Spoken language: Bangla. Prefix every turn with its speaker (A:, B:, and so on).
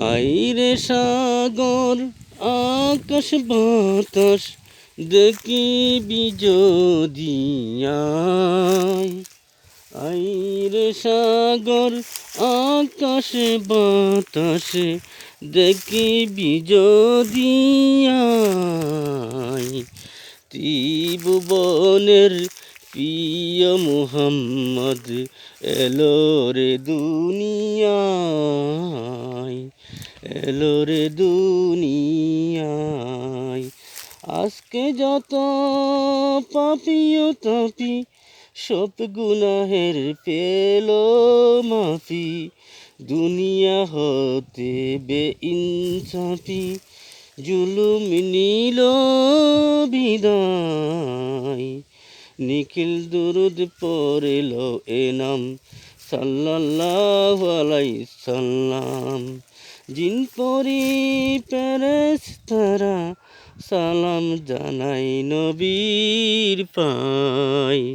A: আইরে সাগর আকাশ বাতাস দেখিবি যদি আয়। আইরে সাগর আকাশ বাতাস দেখিবি যদি আয়। ত্রিভুবনের প্রিয় মুহাম্মদ এলো রে দুনিয়ায়, এলো রে দুনিয়ায়। আজকে যত পাপী ও তাপী সব গুনাহের পেল মাফি, দুনিয়া হতে বেইনসাফি জুলুম নিল বিদায়। নিখিল দুরুদ পড়িল এ নাম সাল্লাল্লাহু আলাইহি সাল্লাম। জিন পরি ফেরেশতারা সালাম জানাই নবীর পায়।